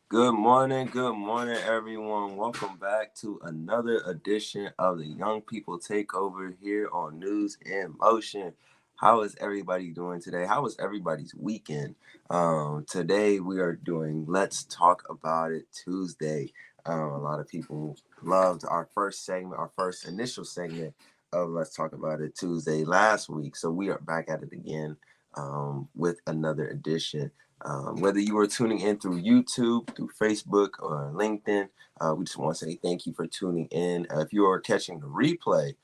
Good morning, everyone. Welcome back to another edition of the Young People Takeover here on News in Motion. How is everybody doing today? How was everybody's weekend? Today we are doing Let's Talk About It Tuesday. A lot of people loved our first initial segment of Let's Talk About It Tuesday last week. So we are back at it again with another edition. Whether you are tuning in through YouTube, through Facebook, or LinkedIn, we just want to say thank you for tuning in. If you are catching the replay,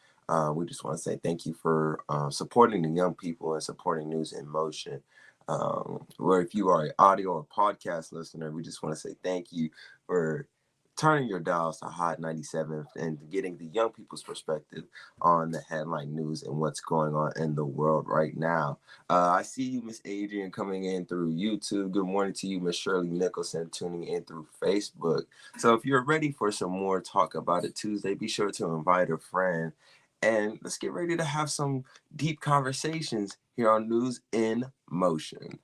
we just want to say thank you for supporting the young people and supporting News in Motion. Or if you are an audio or podcast listener, we just want to say thank you for turning your dials to Hot 97 and getting the young people's perspective on the headline news and what's going on in the world right now. I see you, Miss Adrian, coming in through YouTube. Good morning to you, Miss Shirley Nicholson, tuning in through Facebook. So if you're ready for some more Talk About It Tuesday, be sure to invite a friend. And let's get ready to have some deep conversations here on News in Motion.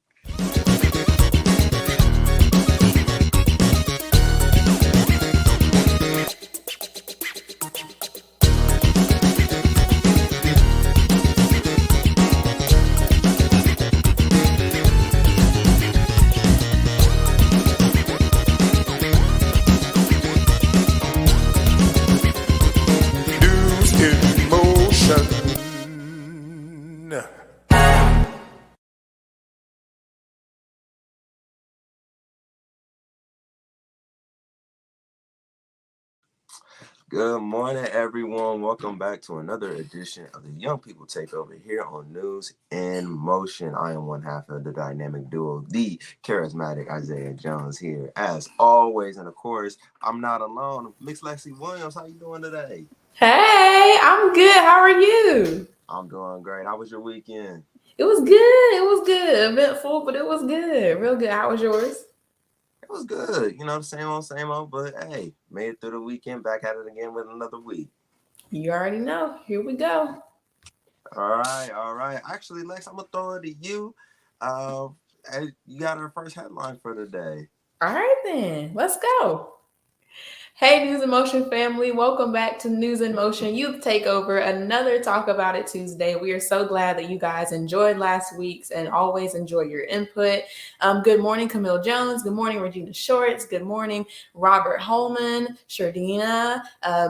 Good morning, everyone. Welcome back to another edition of the Young People Takeover here on News in Motion. I am one half of the dynamic duo, the charismatic Isaiah Jones here, as always. And of course, I'm not alone. Miss Lexi Williams, how you doing today? Hey, I'm good. How are you? I'm doing great. How was your weekend? It was good. It was good. Eventful, but it was good. Real good. How was yours? It was good. Same old. But hey, made it through the weekend. Back at it again with another week. You already know. Here we go. All right. Actually, Lex, I'm gonna throw it to you. Uh, you got our first headline for the day. All right, then. Let's go. Hey, News in Motion family. Welcome back to News in Motion Youth Takeover, another Talk About It Tuesday. We are so glad that you guys enjoyed last week's and always enjoy your input. Good morning, Camille Jones. Good morning, Regina Shorts. Good morning, Robert Holman, Shardina,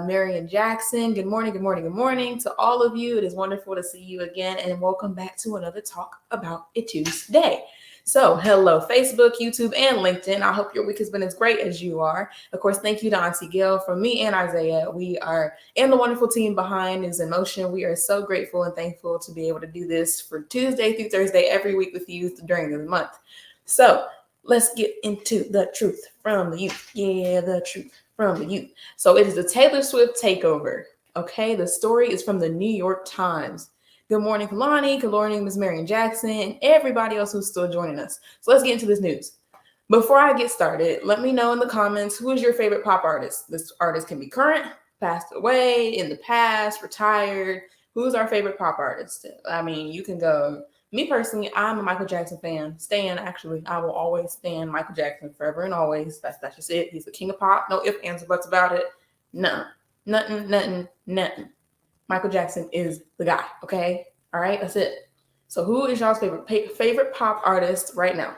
Marion Jackson. Good morning, good morning, good morning to all of you. It is wonderful to see you again, and welcome back to another Talk About It Tuesday. So, hello, Facebook, YouTube, and LinkedIn. I hope your week has been as great as you are. Of course, thank you to Auntie Gail from me and Isaiah. We are, and the wonderful team behind News in Motion. We are so grateful and thankful to be able to do this for Tuesday through Thursday every week with you during this month. So, let's get into the truth from the youth. Yeah, the truth from the youth. So, it is the Taylor Swift takeover. Okay, the story is from the New York Times. Good morning, Kalani. Good morning, Ms. Marion Jackson, and everybody else who's still joining us. So let's get into this news. Before I get started, let me know in the comments who is your favorite pop artist. This artist can be current, passed away, in the past, retired. Who's our favorite pop artist? I mean, you can go. Me personally, I'm a Michael Jackson fan. Actually, I will always stand Michael Jackson forever and always. That's just it. He's the king of pop. No ifs, ands, or buts about it. Nothing. Michael Jackson is the guy, okay? All right, that's it. So who is y'all's favorite pop artist right now?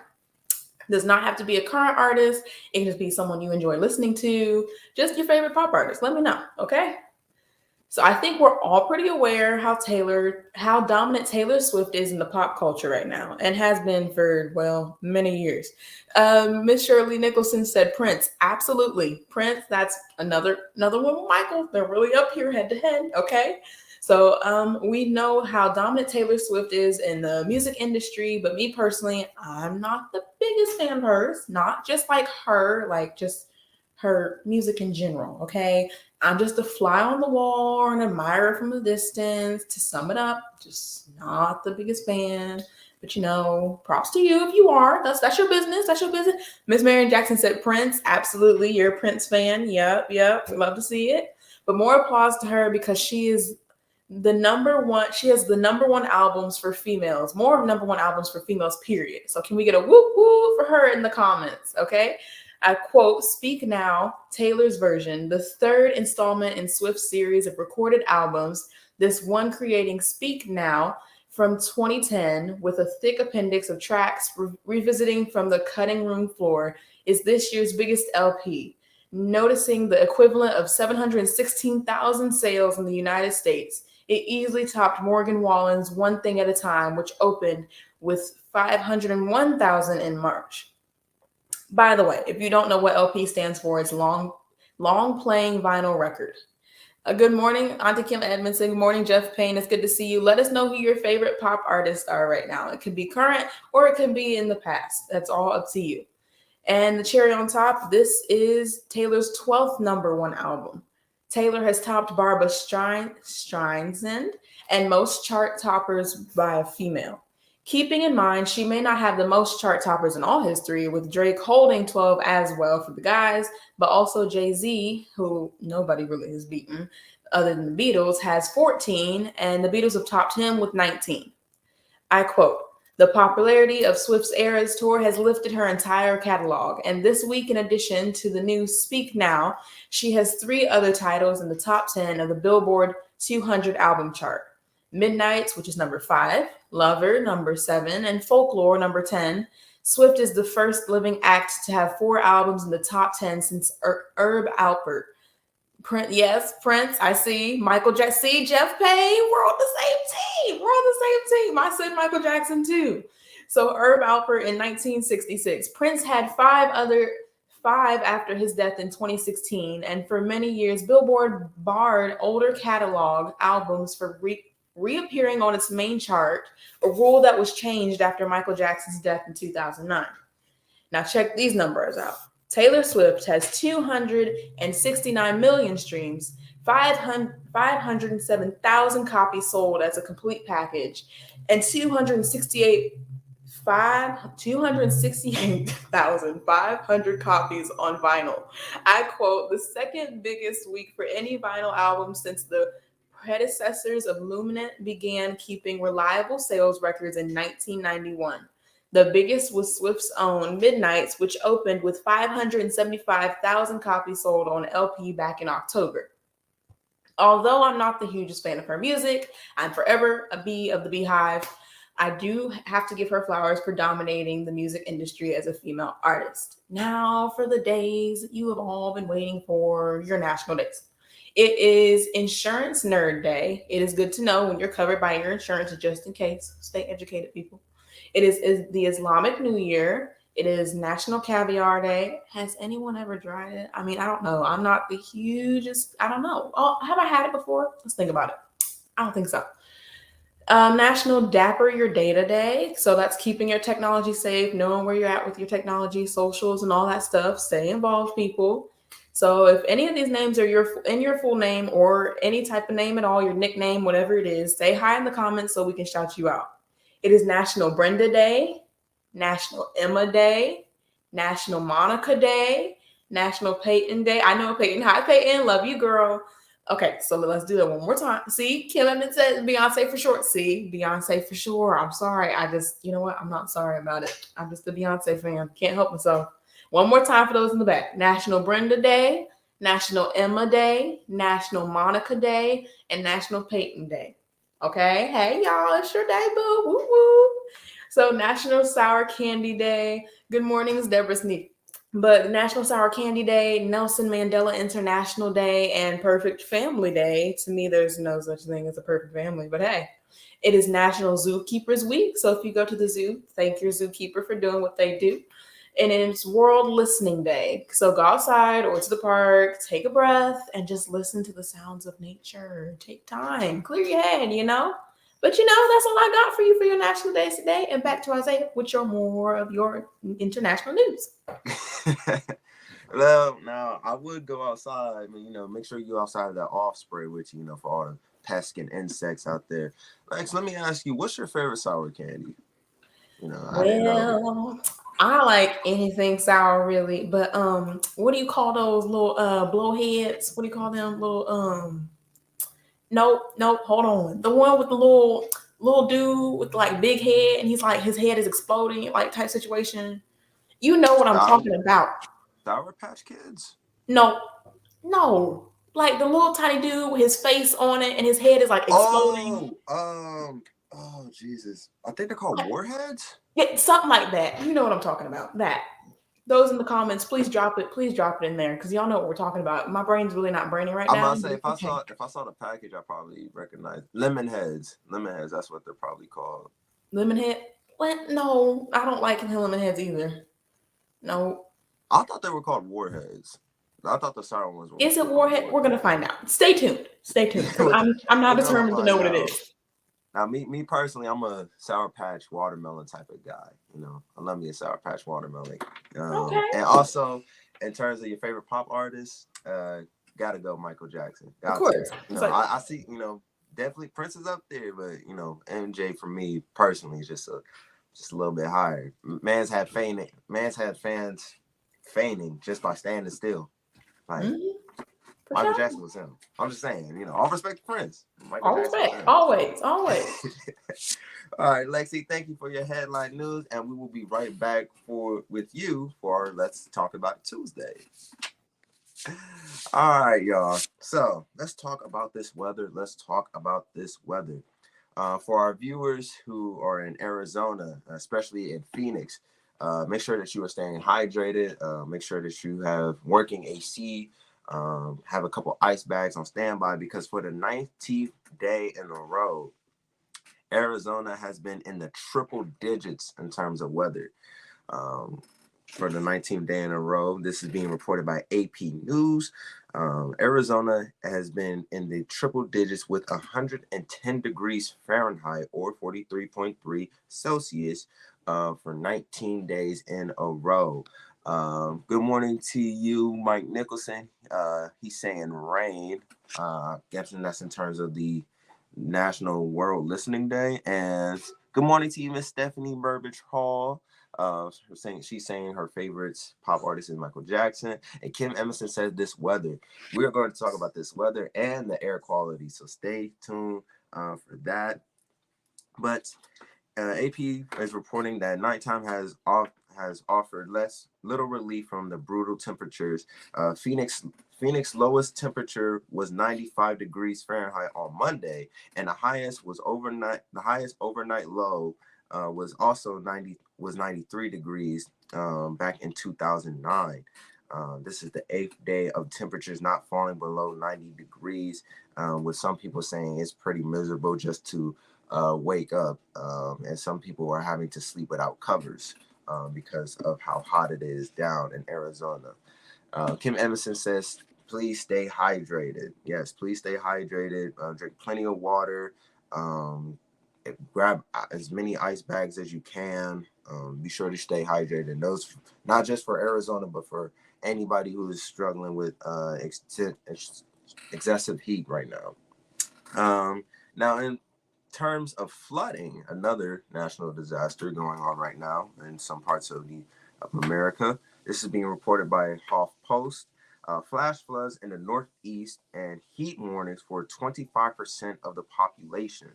Does not have to be a current artist. It can just be someone you enjoy listening to. Just your favorite pop artist. Let me know, okay? So I think we're all pretty aware how dominant Taylor Swift is in the pop culture right now, and has been for many years. Miss Shirley Nicholson said Prince. Absolutely, Prince. That's another one with Michael. They're really up here head to head. Okay, so we know how dominant Taylor Swift is in the music industry, but me personally, I'm not the biggest fan of hers. Not just like her, like just her music in general. Okay, I'm just a fly on the wall or an admirer from a distance. To sum it up, just not the biggest fan. But props to you if you are. That's your business. That's your business. Miss Marion Jackson said Prince. Absolutely, you're a Prince fan. Yep. We love to see it. But more applause to her because she is the number one. She has the number one albums for females. More number one albums for females. Period. So can we get a whoop whoop for her in the comments? Okay. I quote, "Speak Now, Taylor's version, the third installment in Swift's series of recorded albums, this one creating Speak Now from 2010 with a thick appendix of tracks revisiting from the cutting room floor, is this year's biggest LP, noticing the equivalent of 716,000 sales in the United States. It easily topped Morgan Wallen's One Thing at a Time, which opened with 501,000 in March." By the way, if you don't know what LP stands for, it's long playing vinyl record. Good morning, Auntie Kim Edmondson. Good morning, Jeff Payne. It's good to see you. Let us know who your favorite pop artists are right now. It could be current or it could be in the past. That's all up to you. And the cherry on top, this is Taylor's 12th number one album. Taylor has topped Barbra Streisand and most chart toppers by a female. Keeping in mind, she may not have the most chart toppers in all history, with Drake holding 12 as well for the guys, but also Jay-Z, who nobody really has beaten other than the Beatles, has 14, and the Beatles have topped him with 19. I quote, "The popularity of Swift's Eras tour has lifted her entire catalog, and this week, in addition to the new Speak Now, she has 3 other titles in the top 10 of the Billboard 200 album chart. Midnights, which is number 5, Lover, number 7, and Folklore, number 10. Swift is the first living act to have 4 albums in the top 10 since Herb Alpert. Prince, I see. Michael Jackson, see, Jeff Payne, we're on the same team. We're on the same team. I said Michael Jackson too. So Herb Alpert in 1966. Prince had 5 after his death in 2016, and for many years, Billboard barred older catalog albums for reappearing on its main chart, a rule that was changed after Michael Jackson's death in 2009. Now check these numbers out. Taylor Swift has 269 million streams, 507,000 copies sold as a complete package, and 268,500 copies on vinyl. I quote, "The second biggest week for any vinyl album since the predecessors of Luminant began keeping reliable sales records in 1991. The biggest was Swift's own Midnights, which opened with 575,000 copies sold on LP back in October. Although I'm not the hugest fan of her music, I'm forever a bee of the beehive. I do have to give her flowers for dominating the music industry as a female artist. Now for the days you have all been waiting for, your national days. It is Insurance Nerd Day. It is good to know when you're covered by your insurance, just in case. Stay educated, people. It is the Islamic New Year. It is National Caviar Day. Has anyone ever tried it? I mean, I don't know. I'm not the hugest. I don't know. Oh, have I had it before? Let's think about it. I don't think so. National Dapper Your Data Day. So that's keeping your technology safe, knowing where you're at with your technology, socials, and all that stuff. Stay involved, people. So if any of these names are in your full name or any type of name at all, your nickname, whatever it is, say hi in the comments so we can shout you out. It is National Brenda Day, National Emma Day, National Monica Day, National Peyton Day. I know Peyton. Hi, Peyton. Love you, girl. Okay, so let's do that one more time. See, Kim Evans said Beyonce for short. See, Beyonce for sure. I'm sorry. You know what? I'm not sorry about it. I'm just a Beyonce fan. Can't help myself. One more time for those in the back. National Brenda Day, National Emma Day, National Monica Day, and National Peyton Day. Okay, hey y'all, it's your day, boo. Woo woo. So National Sour Candy Day. Good morning, it's Deborah Sneak. But National Sour Candy Day, Nelson Mandela International Day, and Perfect Family Day. To me, there's no such thing as a perfect family, but hey, it is National Zookeepers Week. So if you go to the zoo, thank your zookeeper for doing what they do. And it's World Listening Day. So go outside or to the park, take a breath, and just listen to the sounds of nature. Take time, clear your head, you know? But you know, that's all I got for you for your national days today. And back to Isaiah with more of your international news. Well, now I would go outside, make sure you go outside of that off spray with you, for all the pests and insects out there. Lex, let me ask you, what's your favorite sour candy? I didn't know. I like anything sour really, but what do you call those little blowheads? What do you call them? Little nope, hold on. The one with the little dude with like big head and he's like his head is exploding, like type situation. You know what I'm talking about. Sour Patch Kids? No, no. Like the little tiny dude with his face on it and his head is like exploding. Oh, oh Jesus! I think they're called Like, Warheads. yeah, something like that. You know what I'm talking about. That. Those in the comments, please drop it. Please drop it in there because y'all know what we're talking about. My brain's really not braining right I'm now, about to but say it's okay. if I saw the package, I probably recognize lemon heads. Lemon heads. That's what they're probably called. Lemon head? What? No, I don't like lemon heads either. No. I thought they were called Warheads. I thought the sour ones Is it were called warhead? We're Warheads. gonna find out. Stay tuned. Stay tuned because I'm not We're gonna determined to know find what it out. is. Now, me personally, I'm a Sour Patch watermelon type of guy. You know, I love me a Sour Patch watermelon. Okay. And also, in terms of your favorite pop artist, gotta go Michael Jackson. Of Got to. course. You It's know, like, I see. You know, definitely Prince is up there, but you know, MJ for me personally is just a little bit higher. Man's had fans fainting just by standing still. Like mhm, for Michael sure. Jackson was him. I'm just saying. You know, all respect to Prince. Michael All Jackson was respect. him. Always. Always. All right, Lexi, thank you for your headline news, and we will be right back with you for our Let's Talk About It Tuesday. All right, y'all. So let's talk about this weather. Let's talk about this weather. For our viewers who are in Arizona, especially in Phoenix, make sure that you are staying hydrated. Make sure that you have working AC. Have a couple ice bags on standby because for the 19th day in a row, Arizona has been in the triple digits in terms of weather. Um, for the 19th day in a row, this is being reported by AP News. Arizona has been in the triple digits with 110 degrees Fahrenheit or 43.3 Celsius for 19 days in a row. Good morning to you, Mike Nicholson. He's saying rain. Guessing that's in terms of the National World Listening Day. And good morning to you, Miss Stephanie Burbage Hall. She's saying her favorites pop artist is Michael Jackson. And Kim Emerson says this weather. We are going to talk about this weather and the air quality. So stay tuned for that. But AP is reporting that nighttime has offered little relief from the brutal temperatures. Phoenix lowest temperature was 95 degrees Fahrenheit on Monday, and the highest overnight low was also 93 degrees back in 2009. This is the 8th day of temperatures not falling below 90 degrees, with some people saying it's pretty miserable just to wake up, and some people are having to sleep without covers because of how hot it is down in Arizona. Kim Emerson says, please stay hydrated. Yes, please stay hydrated. Drink plenty of water. Grab as many ice bags as you can. Be sure to stay hydrated. And those, not just for Arizona, but for anybody who is struggling with excessive heat right now. Now, in terms of flooding, another national disaster going on right now in some parts of America. This is being reported by Huff Post. Flash floods in the Northeast and heat warnings for 25% of the population.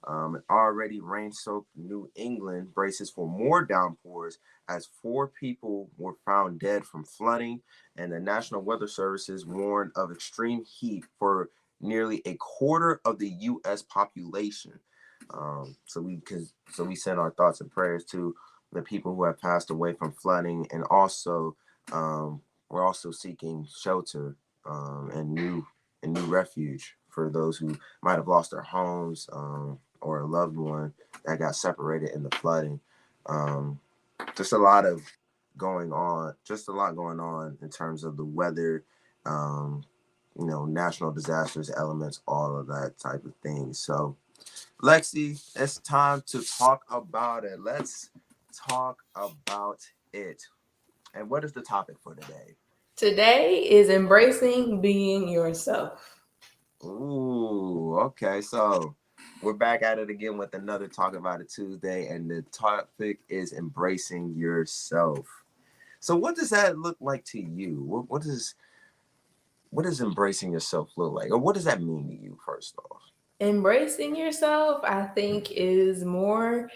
An already rain-soaked New England braces for more downpours as 4 people were found dead from flooding, and the National Weather Services warned of extreme heat for nearly a quarter of the U.S. population. So we send our thoughts and prayers to the people who have passed away from flooding, and also we're also seeking shelter and new refuge for those who might have lost their homes or a loved one that got separated in the flooding. Um, just a lot of just a lot going on in terms of the weather. Um, National disasters, elements, all of that type of thing. So, Lexi, it's time to talk about it. Let's talk about it. And what is the topic for today? Today is embracing being yourself. Ooh, okay. So we're back at it again with another Talk About It Tuesday, and the topic is embracing yourself. So, what does that look like to you? What does embracing yourself look like, or what does that mean to you? First off, Embracing yourself, I think, is more.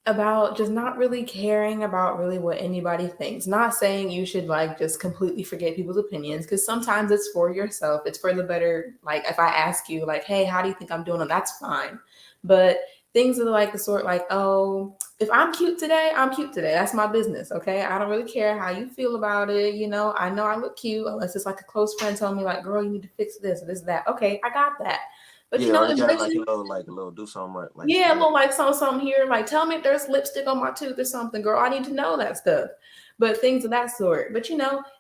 about just not really caring about really what anybody thinks. Not saying you should like just completely forget people's opinions, because sometimes it's for yourself. It's for the better. Like if I ask you like, "Hey, how do you think I'm doing?" That's fine. But things are like the sort like, "Oh, if I'm cute today, I'm cute today. That's my business, okay? I don't really care how you feel about it, I know I look cute unless it's like a close friend telling me like, "Girl, you need to fix this, this, that." Okay, I got that. But Yeah, or you got embracing like a little do something like yeah, yeah. look like something here. Like, tell me if there's lipstick on my tooth or something, girl. I need to know that stuff. But things of that sort. But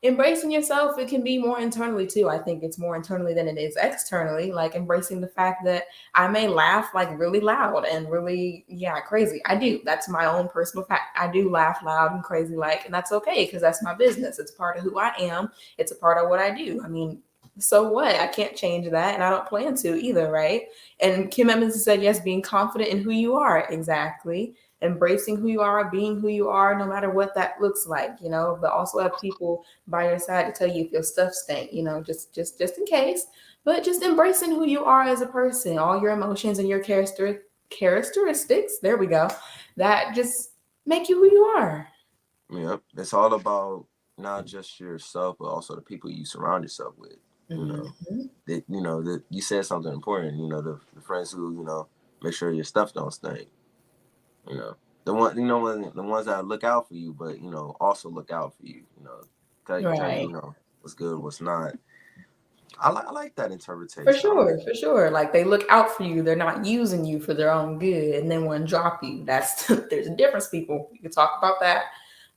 embracing yourself, it can be more internally too. I think it's more internally than it is externally. Like embracing the fact that I may laugh like really loud and really, yeah, crazy. I do. That's my own personal fact. I do laugh loud and crazy like, and that's okay because that's my business. It's part of who I am. It's a part of what I do. I mean, so what? I can't change that, and I don't plan to either, right? And Kim Evans said, yes, being confident in who you are. Exactly. Embracing who you are, being who you are, no matter what that looks like, but also have people by your side to tell you if your stuff stank, just in case. But just embracing who you are as a person, all your emotions and your characteristics, there we go, that just make you who you are. Yep. It's all about not just yourself, but also the people you surround yourself with. You know, Mm-hmm. that you said something important. The friends who make sure your stuff don't stink. You know, the ones that look out for you, but also look out for you. Tell you Right. what's good, what's not. I like that For interpretation. I like sure, for sure. Like they look out for you. They're not using you for their own good and then want to drop you. That's there's a difference, people. We can talk about that.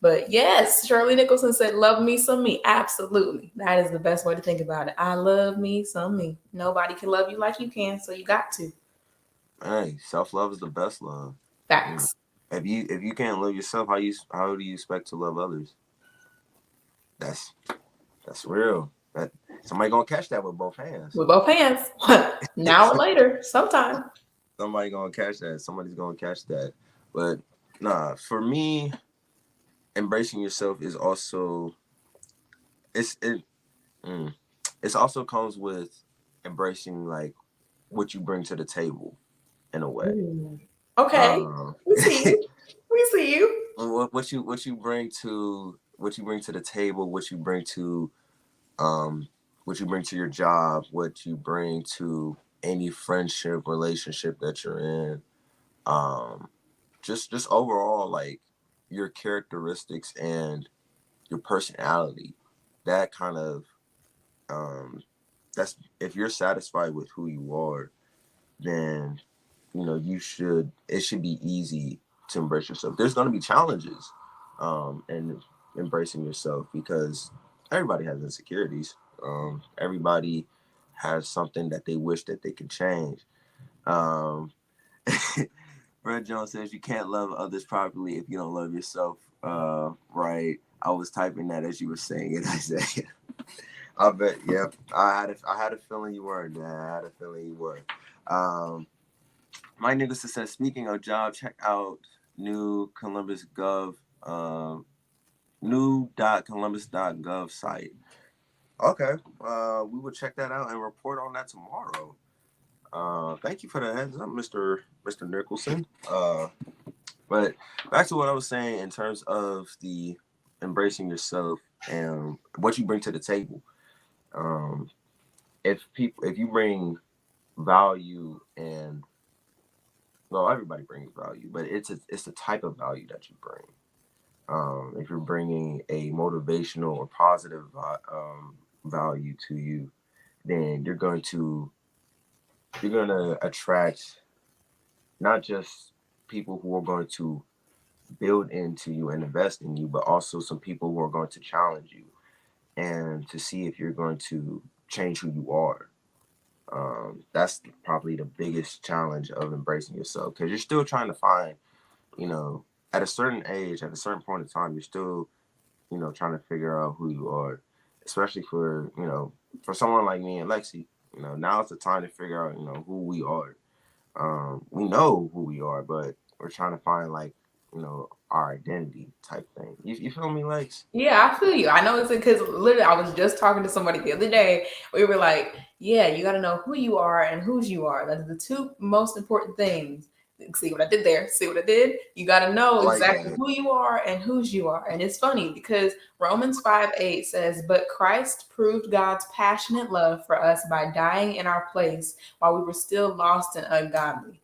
But yes, Shirley Nicholson said, "Love me some me." Absolutely. That is the best way to think about it. I love me some me. Nobody can love you like you can, so you got to. hey, self love is the best love. You know, Facts. if you can't love yourself, how do you expect to love others? That's that's real. That somebody gonna catch that with both hands. With both hands. Now or later, sometime. Somebody gonna catch that. Somebody's gonna catch that. But nah, for me, embracing yourself is also it's it mm, it's also comes with embracing like what you bring to the table in a way. Ooh. Okay. Um, We see you. We see you. what you bring to the table, um what you bring to your job, what you bring to any friendship relationship that you're in. Um, just overall like your characteristics and your personality. That kind of um that's if you're satisfied with who you are, then it should be easy to embrace yourself. There's going to be challenges and embracing yourself because everybody has insecurities. Everybody has something that they wish that they could change. um Fred Jones says you can't love others properly if you don't love yourself right. I was typing that as you were saying it. Isaiah. I bet. Yep. I had a feeling you were. Dad. I had a feeling you were. Um, Mike Nicholson says, speaking of job, check out new Columbus Gov, new.columbus.gov site. Okay. We will check that out and report on that tomorrow. Thank you for the heads up, Mr. Nicholson. But back to what I was saying in terms of the embracing yourself and what you bring to the table. Um, if you bring value and well, everybody brings value, but it's the type of value that you bring. If you're bringing a motivational or positive value to you, then you're going to attract not just people who are going to build into you and invest in you, but also some people who are going to challenge you and to see if you're going to change who you are. That's probably the biggest challenge of embracing yourself because you're still trying to find, you know, at a certain age, at a certain point in time, you're still, trying to figure out who you are, especially for someone like me and Lexi. Now it's the time to figure out, who we are. We know who we are, but we're trying to find like, our identity type thing. You feel me, Lex? Yeah, I feel you. I know it's because literally I was just talking to somebody the other day. We were like, yeah, you got to know who you are and whose you are. That's the two most important things. See what I did there? See what I did? You got to I know like exactly that. who you are and whose you are. And it's funny because Romans 5:8 says, "But Christ proved God's passionate love for us by dying in our place while we were still lost and ungodly."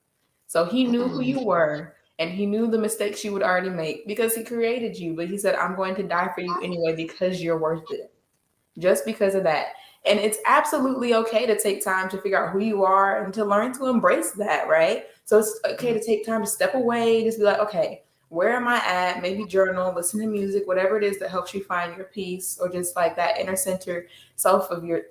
So he knew who you Mm, were and he knew the mistakes you would already make because he created you. But he said, "I'm going to die for you anyway because you're worth it." Just because of that. And it's absolutely okay to take time to figure out who you are and to learn to embrace that, right? So it's okay mm, to take time to step away, just be like, okay, where am I at? Maybe journal, listen to music, whatever it is that helps you find your peace or just like that inner center self of your,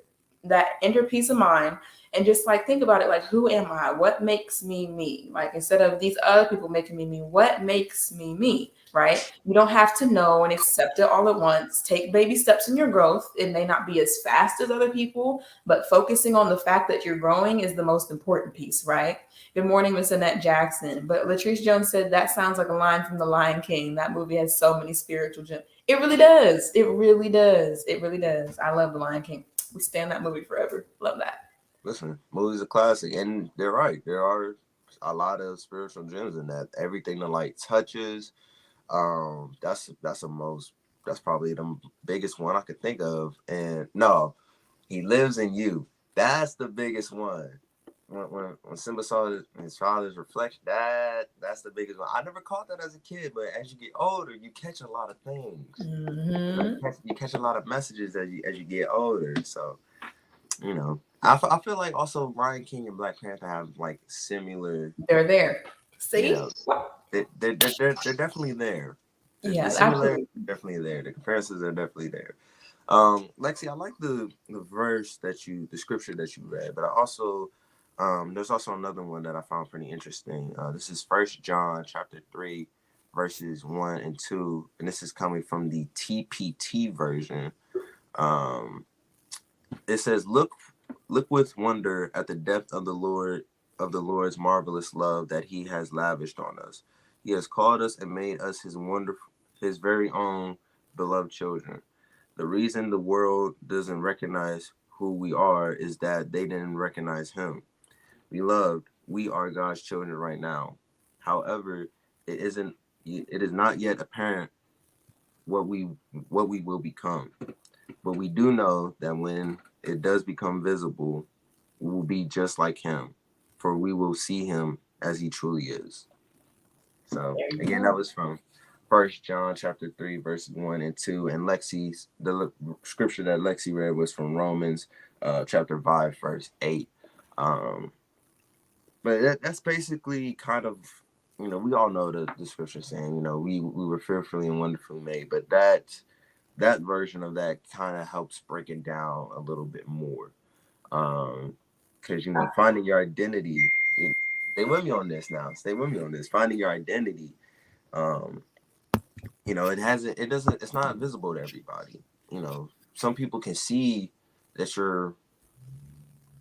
that inner peace of mind. And just like think about it like, who am I? What makes me me? Like instead of these other people making me me, what makes me me? Right? You don't have to know and accept it all at once. Take baby steps in your growth. It may not be as fast as other people, but focusing on the fact that you're growing is the most important piece, right? Good morning, Miss Annette Jackson. But Latrice Jones said that sounds like a line from The Lion King. That movie has so many spiritual gems. It really does. It really does. It really does. I love The Lion King. We stand that movie forever. Love that. listen, movies are classic, and they're right. There are a lot of spiritual gems in that. Everything the light touches. That's the most. That's probably the biggest one I could think of. And no, he lives in you. That's the biggest one. When Simba saw his father's reflection, that's the biggest one. I never caught that as a kid, but as you get older, you catch a lot of things. Mm-hmm. You catch a lot of messages as you get older. So I feel like also Ryan King and Black Panther have like similar, They're there. you See? know, they're definitely there. The Yeah, similarities absolutely. are definitely there. The comparisons are definitely there. Lexi, I like the verse the scripture that you read, but I also there's also another one that I found pretty interesting. This is First John chapter 3, verses 1 and 2, and this is coming from the TPT version. Um, it says, Look with wonder at the depth of the Lord's marvelous love that He has lavished on us. He has called us and made us His very own beloved children. The reason the world doesn't recognize who we are is that they didn't recognize Him. Beloved, we are God's children right now. However, it is not yet apparent what we will become. But we do know that when it does become visible, we will be just like Him, for we will see Him as He truly is. So There you again, that go. was from First John chapter 3, verses 1 and 2, and the scripture that Lexi read was from Romans chapter 5, verse 8. Um, but that's basically kind of, we all know the scripture saying, we were fearfully and wonderfully made, but that version of that kind of helps break it down a little bit more. Because finding your identity, stay with me on this now. Stay with me on this. Finding your identity, um, it's not visible to everybody. Some people can see that you're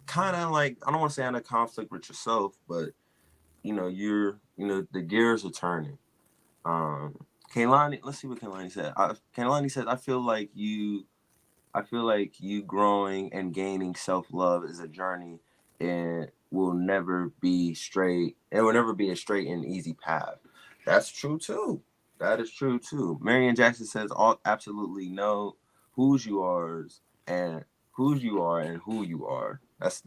kind of like, I don't want to say in a conflict with yourself, but the gears are turning. Um, Kaylani, let's see what Kaylani said. Kaylani says, I feel like you growing and gaining self love is a journey and will never be straight. It will never be a straight and easy path. That's true too. That is true too. Marion Jackson says all absolutely know whose you are and whose you are and who you are. That's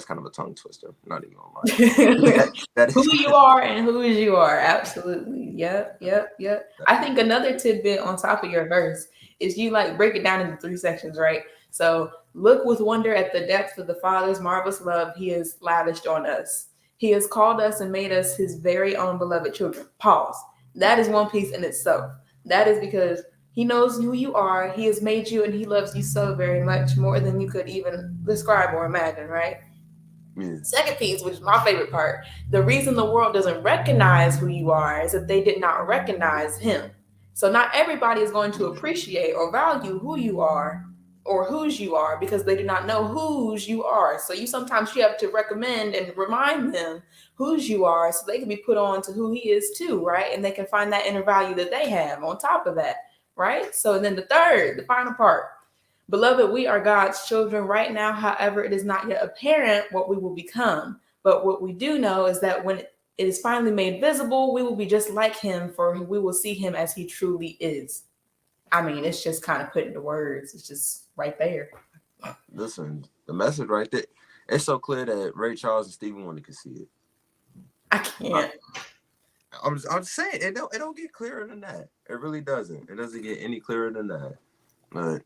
kind of a tongue twister. Not even gonna lie. That Who is you are and who you are. Absolutely. Yep, yep, yep. I think another tidbit on top of your verse is you like break it down into three sections, right? So look with wonder at the depth of the Father's marvelous love He has lavished on us. He has called us and made us His very own beloved children. Pause. That is one piece in itself. That is because He knows who you are. He has made you and He loves you so very much more than you could even describe or imagine, right? yeah. Second piece, which is my favorite part, the reason the world doesn't recognize who you are is that they did not recognize Him. So not everybody is going to appreciate or value who you are or whose you are because they do not know whose you are. So you have to recommend and remind them whose you are so they can be put on to who He is too, right? And they can find that inner value that they have on top of that, right? So then the final part, beloved, we are God's children right now. However, it is not yet apparent what we will become. But what we do know is that it is finally made visible, we will be just like him, for we will see him as he truly is. I mean, it's just kind of put into words. It's just right there. Listen, the message right there. It's so clear that Ray Charles and Stevie Wonder can see it. I I, can't. I'm saying it don't get clearer than that. It really doesn't. It doesn't get any clearer than that. But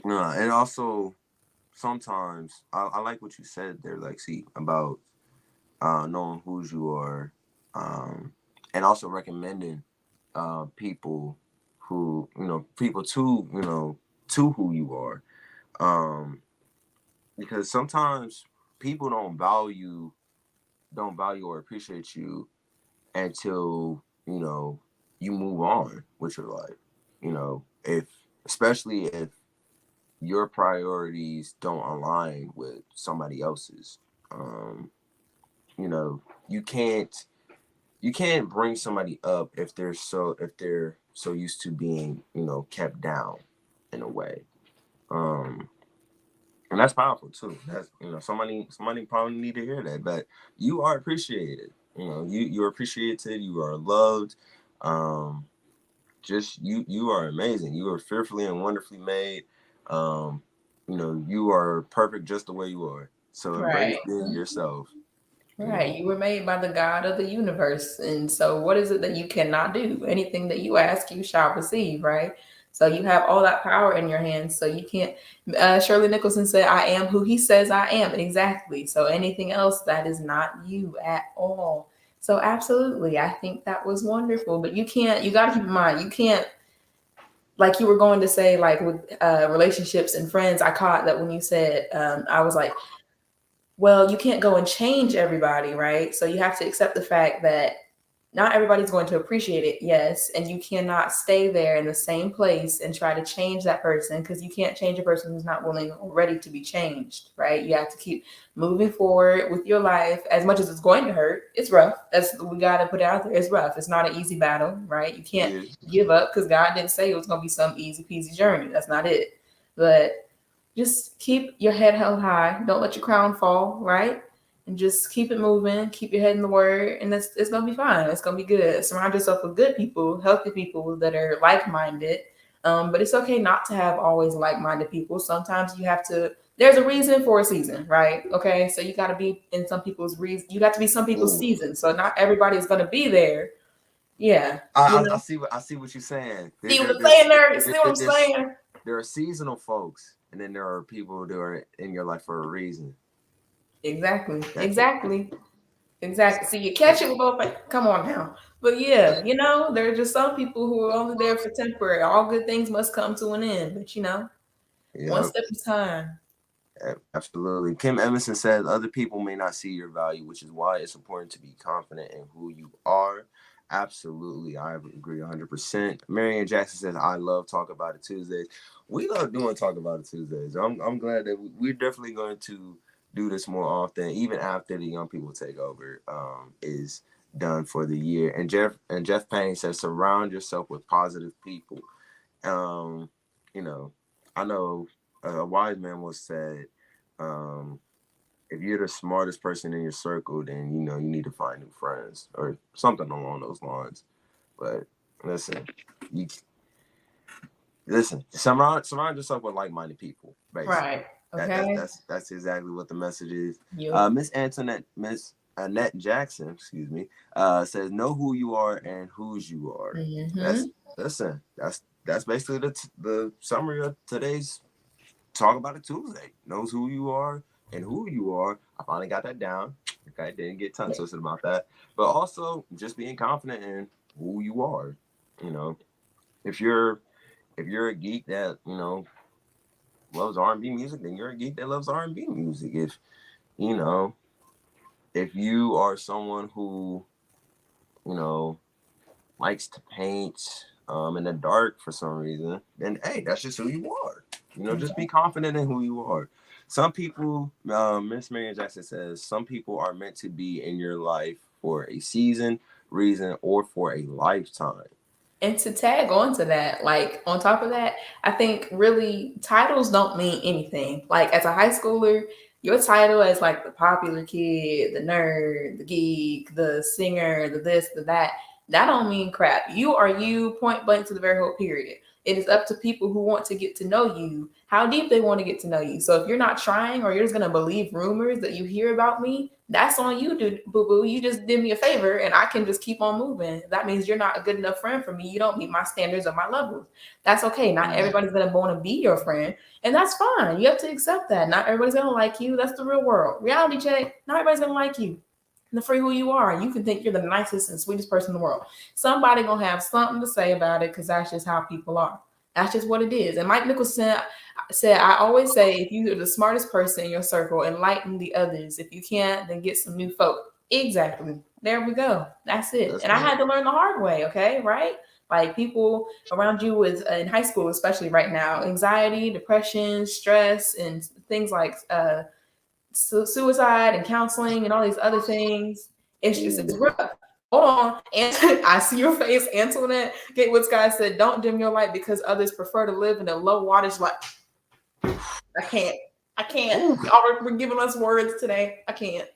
and also sometimes I like what you said there, Lexi, about knowing who you are, and also recommending people who people to who you are, um, because sometimes people don't value or appreciate you until you move on with your life. If especially if your priorities don't align with somebody else's. Um, you know, you can't bring somebody up if they're so used to being kept down in a way. Um, and that's powerful too. That's somebody probably need to hear that. But you are appreciated. You're appreciated. You are loved. Um, just you are amazing. You are fearfully and wonderfully made. Um, you are perfect just the way you are. So embrace Right. being yourself. You Right. know. You were made by the God of the universe. And so, what is it that you cannot do? Anything that you ask, you shall receive, right? So, you have all that power in your hands. So, you can't. Shirley Nicholson said, I am who he says I am. Exactly. So, anything else, that is not you at all. So, absolutely. I think that was wonderful. But you got to keep in mind, you can't, like you were going to say, like with relationships and friends. I caught that when you said, I was like, well, you can't go and change everybody, right? So you have to accept the fact that not everybody's going to appreciate it, yes, and you cannot stay there in the same place and try to change that person, because you can't change a person who's not willing or ready to be changed, right? You have to keep moving forward with your life. As much as it's going to hurt, it's rough. We got to put it out there. It's rough. It's not an easy battle, right? You can't Yeah. give up, because God didn't say it was going to be some easy peasy journey. That's not it. But just keep your head held high. Don't let your crown fall, right? And just keep it moving. Keep your head in the word, and it's gonna be fine. It's gonna be good. Surround yourself with good people, healthy people that are like minded. But it's okay not to have always like minded people. Sometimes you have to. There's a reason for a season, right? Okay, so you got to be in some people's reason. You got to be some people's Ooh. season. So not everybody is gonna be there. Yeah, you I know. see what you're saying. See what I'm saying there? See what I'm saying? There are seasonal folks, and then there are people that are in your life for a reason. Exactly. That's it. Exactly. Exactly. See, you catch it with both. Come on now. But yeah, there are just some people who are only there for temporary. All good things must come to an end. But one Yep. step at a time. Absolutely. Kim Emerson says other people may not see your value, which is why it's important to be confident in who you are. Absolutely. I agree 100%. Marianne Jackson says, I love Talk About It Tuesdays. We love doing Talk About It Tuesdays. I'm glad that we're definitely going to do this more often, even after the Young People Takeover is done for the year. And Jeff Payne says, surround yourself with positive people. Um, you know, I know a wise man once said, um, if you're the smartest person in your circle, then you need to find new friends or something along those lines. But listen, you surround yourself with like-minded people. Basically, Right. that that's Okay. that's that's exactly what the message is. You. Miss Annette Jackson, excuse me, says know who you are and whose you are. That's Mm-hmm. listen. That's basically the summary of today's Talk About It Tuesday. Knows who you are and who you are. I finally got that down. Okay, didn't get tongue twisted about that. But also just being confident in who you are. You know, if you're a geek that loves R&B music, then you're a geek that loves R&B music. You know if you are someone who you know likes to paint in the dark for some reason, then hey, that's just who you are. Just be confident in who you are. Some people, Miss Marion Jackson says, some people are meant to be in your life for a season, reason, or for a lifetime. And to tag on to that, like on top of that, I think really titles don't mean anything. Like as a high schooler, your title as like the popular kid, the nerd, the geek, the singer, the this, the that don't mean crap. You are you, point blank to the very whole period. It is up to people who want to get to know you, how deep they want to get to know you. So if you're not trying, or you're just gonna believe rumors that you hear about me, that's on you, dude, boo boo. You just did me a favor, and I can just keep on moving. That means you're not a good enough friend for me. You don't meet my standards or my levels. That's okay. Not everybody's gonna want to be your friend, and that's fine. You have to accept that. Not everybody's gonna like you. That's the real world. Reality check. Not everybody's gonna like you. And for who you are, you can think you're the nicest and sweetest person in the world. Somebody gonna have something to say about it, because that's just how people are. That's just what it is. And Mike Nicholson said, I always say, if you're the smartest person in your circle, enlighten the others. If you can't, then get some new folk. Exactly. There we go. That's it. That's and I had to learn the hard way. Okay. Right. Like people around you with in high school, especially right now, anxiety, depression, stress, and things like suicide and counseling and all these other things. It's rough. Hold on. And I see your face, Antoinette Gatewoods guy said, don't dim your light because others prefer to live in a low wattage light. I can't. Y'all were giving us words today. I can't.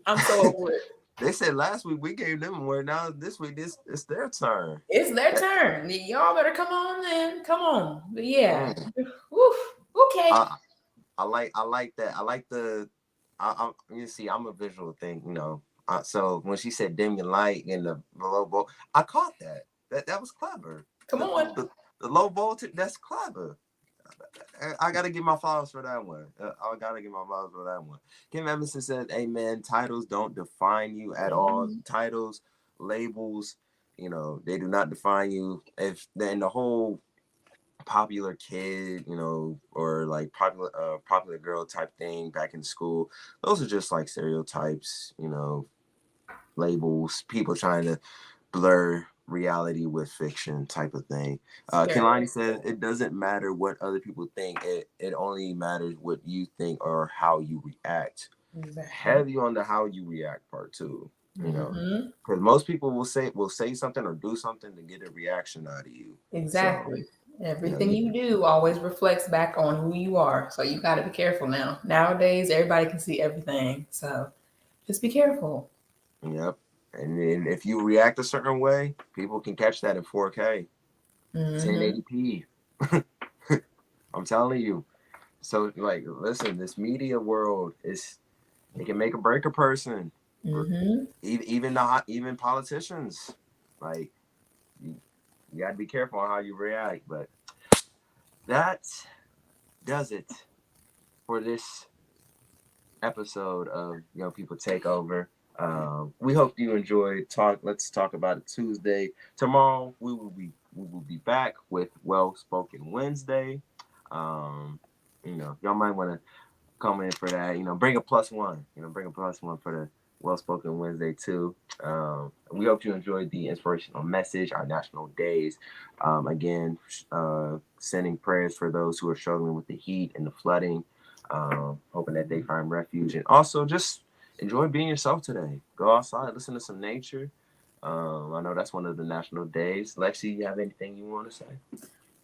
I'm so over it. They said last week we gave them a word. Now this week it's their turn. It's their turn. Y'all better come on then. Come on. But yeah. Woof. Okay. I like that. I like the. You see, I'm a visual thing, you know. So when she said dim your light in the low volt, I caught that. That was clever. Come on. The low voltage, that's clever. I gotta give my flowers for that one. Kim Emerson said, "Amen." Titles don't define you at all. Titles, labels, you know, they do not define you. If then the whole popular kid, you know, or like popular girl type thing back in school, those are just like stereotypes, you know, labels, people trying to blur reality with fiction type of thing. Kelani said it doesn't matter what other people think, it only matters what you think or how you react. Exactly. Heavy on the how you react part too, you know, because most people will say something or do something to get a reaction out of you. Exactly. So, everything you do always reflects back on who you are. So you got to be careful now. Nowadays, everybody can see everything. So just be careful. Yep. And then if you react a certain way, people can catch that in 4K, 1080p. I'm telling you. So, like, listen, this media world it can make or break a person. Even politicians. Like, you got to be careful on how you react. But that does it for this episode of Young People Takeover. We hope you enjoyed Let's Talk About It Tuesday. Tomorrow we will be back with Well Spoken Wednesday. You know, y'all might want to come in for that. You know, bring a +1. You know, bring a +1 for the Well Spoken Wednesday too. We hope you enjoyed the inspirational message, our national days. Again, sending prayers for those who are struggling with the heat and the flooding. Hoping that they find refuge, and also just enjoy being yourself today. Go outside, listen to some nature. I know that's one of the national days. Lexi, you have anything you want to say?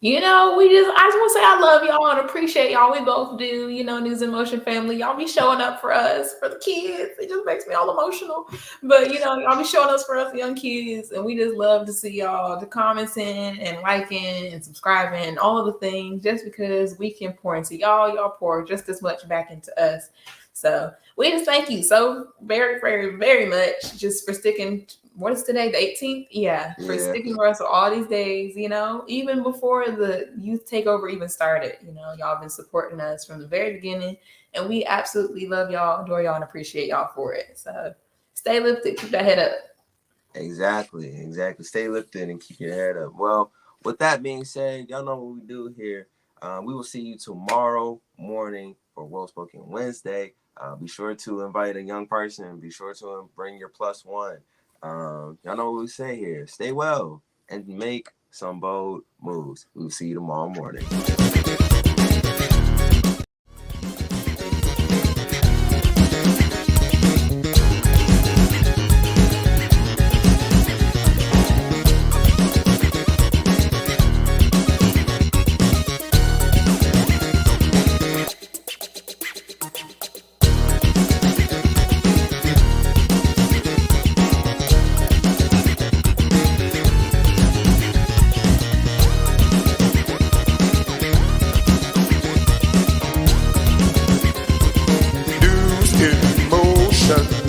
You know, I just want to say I love y'all and appreciate y'all. We both do, you know, News in Motion family. Y'all be showing up for us, for the kids. It just makes me all emotional. But, you know, y'all be showing us for us young kids. And we just love to see y'all the commenting and liking and subscribing and all of the things, just because we can pour into y'all. Y'all pour just as much back into us. So we just thank you so very, very, very much just for sticking. What is today? The 18th? Yeah. For sticking with us for all these days, you know, even before the youth takeover even started, you know, y'all been supporting us from the very beginning, and we absolutely love y'all, adore y'all, and appreciate y'all for it. So stay lifted, keep that head up. Exactly. Stay lifted and keep your head up. Well, with that being said, y'all know what we do here. We will see you tomorrow morning for Well Spoken Wednesday. Be sure to invite a young person. Be sure to bring your +1. Y'all know what we say here. Stay well and make some bold moves. We'll see you tomorrow morning. in motion.